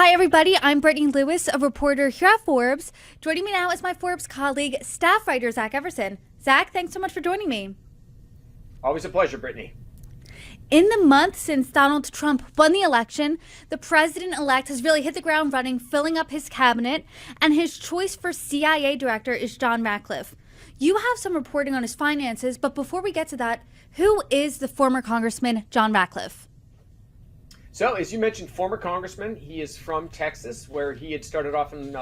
Hi, everybody. I'm Brittany Lewis, a reporter here at Forbes. Joining me now is my Forbes colleague, staff writer Zach Everson. Zach, thanks so much for joining me. Always a pleasure, Brittany. In the month since Donald Trump won the election, the president-elect has really hit the ground running, filling up his cabinet, and his choice for CIA director is John Ratcliffe. You have some reporting on his finances, but before we get to that, who is the former Congressman John Ratcliffe? So, as you mentioned, former congressman, he is from Texas, where he had started off in,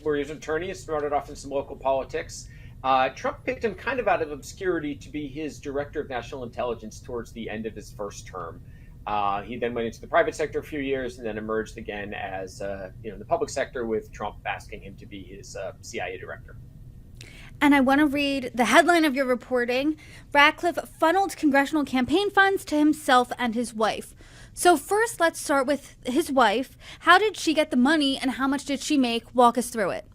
where he was an attorney, and started off in some local politics. Trump picked him kind of out of obscurity to be his director of national intelligence towards the end of his first term. He then went into the private sector a few years and then emerged again as, in the public sector, with Trump asking him to be his CIA director. And I want to read the headline of your reporting. Ratcliffe funneled congressional campaign funds to himself and his wife. So first, let's start with his wife. How did she get the money and how much did she make? Walk us through it.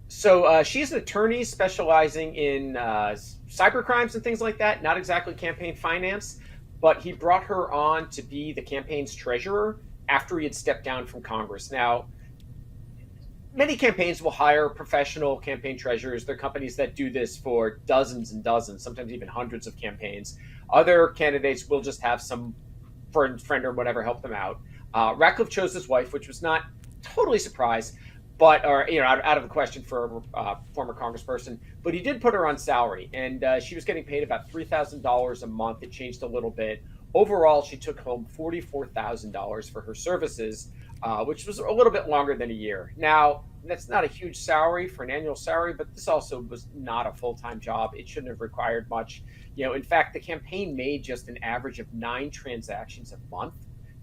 So she's an attorney specializing in cyber crimes and things like that, not exactly campaign finance, but he brought her on to be the campaign's treasurer after he had stepped down from Congress. Now, many campaigns will hire professional campaign treasurers. They're companies that do this for dozens and dozens, sometimes even hundreds of campaigns. Other candidates will just have some friend or whatever help them out. Ratcliffe chose his wife, which was not totally surprised, but out of the question for a former congressperson. But he did put her on salary, and she was getting paid about $3,000 a month. It changed a little bit. Overall, she took home $44,000 for her services, which was a little bit longer than a year. Now, that's not a huge salary for an annual salary, but this also was not a full-time job. It shouldn't have required much. In fact, the campaign made just an average of 9 transactions a month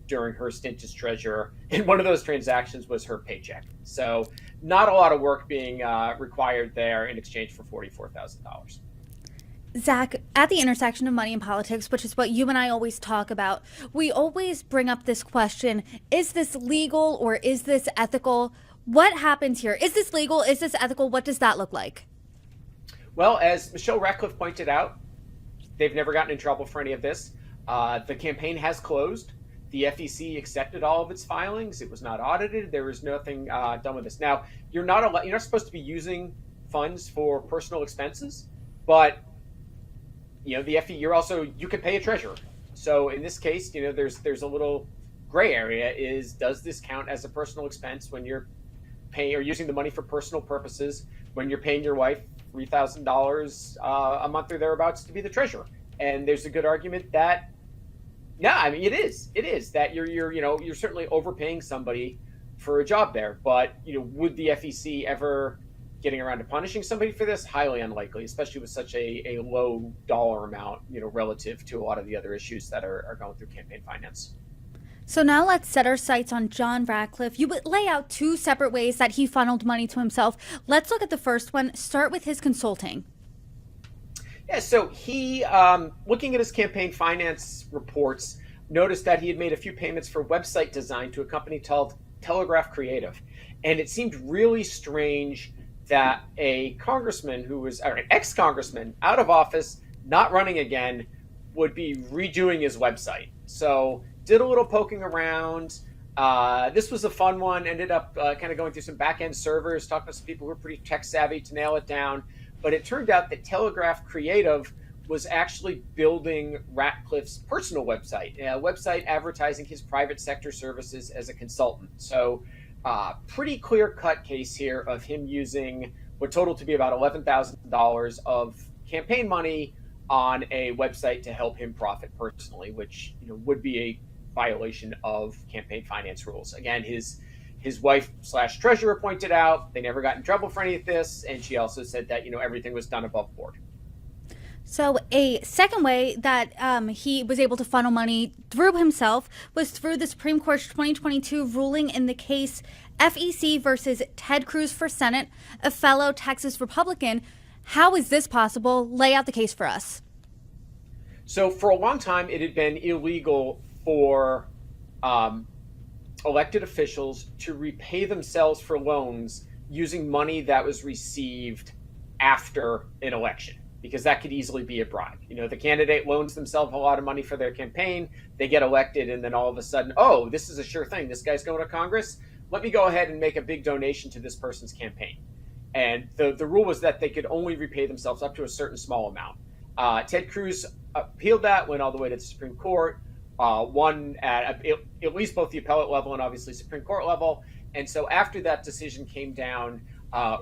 during her stint as treasurer, and one of those transactions was her paycheck. So not a lot of work being required there in exchange for $44,000. Zach, at the intersection of money and politics, which is what you and I always talk about, we always bring up this question, is this legal or is this ethical? What happens here? Is this legal? Is this ethical? What does that look like? Well, as Michelle Ratcliffe pointed out, they've never gotten in trouble for any of this. The campaign has closed. The FEC accepted all of its filings. It was not audited. There was nothing done with this. Now, you're not supposed to be using funds for personal expenses, but the FE, you can pay a treasurer. So in this case, there's a little gray area. Does this count as a personal expense when you're paying or using the money for personal purposes when you're paying your wife $3,000 a month or thereabouts to be the treasurer? And there's a good argument that it is that you're certainly overpaying somebody for a job there. But would the FEC ever getting around to punishing somebody for this? Highly unlikely, especially with such a low dollar amount, relative to a lot of the other issues that are going through campaign finance. So now let's set our sights on John Ratcliffe. You would lay out 2 separate ways that he funneled money to himself. Let's look at the first one. Start with his consulting. Yeah, so he, looking at his campaign finance reports, noticed that he had made a few payments for website design to a company called Telegraph Creative. And it seemed really strange that a congressman an ex-congressman out of office, not running again, would be redoing his website. So did a little poking around. This was a fun one. Ended up kind of going through some back-end servers, talking to some people who were pretty tech savvy to nail it down. But it turned out that Telegraph Creative was actually building Ratcliffe's personal website, a website advertising his private sector services as a consultant. So pretty clear-cut case here of him using what totaled to be about $11,000 of campaign money on a website to help him profit personally, which would be a violation of campaign finance rules. Again, his wife/treasurer pointed out they never got in trouble for any of this, and she also said that everything was done above board. So a second way that he was able to funnel money through himself was through the Supreme Court's 2022 ruling in the case FEC versus Ted Cruz for Senate, a fellow Texas Republican. How is this possible? Lay out the case for us. So for a long time, it had been illegal for elected officials to repay themselves for loans using money that was received after an election, because that could easily be a bribe. The candidate loans themselves a lot of money for their campaign, they get elected, and then all of a sudden, oh, this is a sure thing. This guy's going to Congress. let me go ahead and make a big donation to this person's campaign. And the rule was that they could only repay themselves up to a certain small amount. Ted Cruz appealed that, went all the way to the Supreme Court, won at least both the appellate level and obviously Supreme Court level. And so after that decision came down,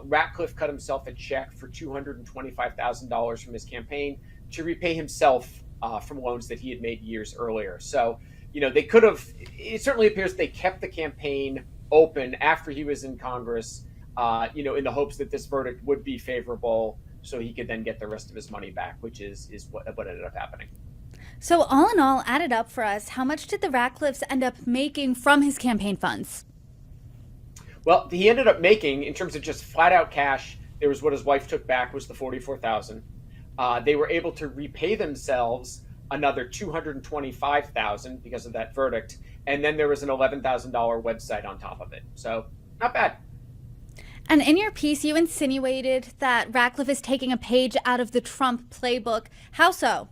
Ratcliffe cut himself a check for $225,000 from his campaign to repay himself from loans that he had made years earlier. So, they could have, it certainly appears they kept the campaign open after he was in Congress, in the hopes that this verdict would be favorable so he could then get the rest of his money back, which is what ended up happening. So all in all, added up for us, how much did the Ratcliffes end up making from his campaign funds? Well, he ended up making, in terms of just flat out cash, there was what his wife took back was the $44,000. They were able to repay themselves another $225,000 because of that verdict, and then there was an $11,000 website on top of it. So not bad. And in your piece, you insinuated that Ratcliffe is taking a page out of the Trump playbook. How so?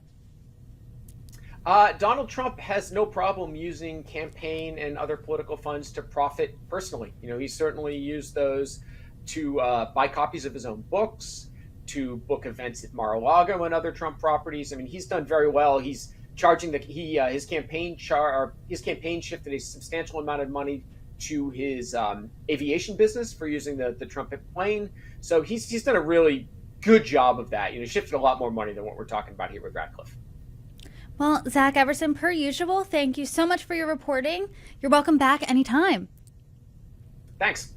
Donald Trump has no problem using campaign and other political funds to profit personally. He certainly used those to buy copies of his own books, to book events at Mar-a-Lago and other Trump properties. I mean, he's done very well. He's charging his campaign shifted a substantial amount of money to his aviation business for using the Trump plane. So he's done a really good job of that. Shifted a lot more money than what we're talking about here with Ratcliffe. Well, Zach Everson, per usual, thank you so much for your reporting. You're welcome back anytime. Thanks.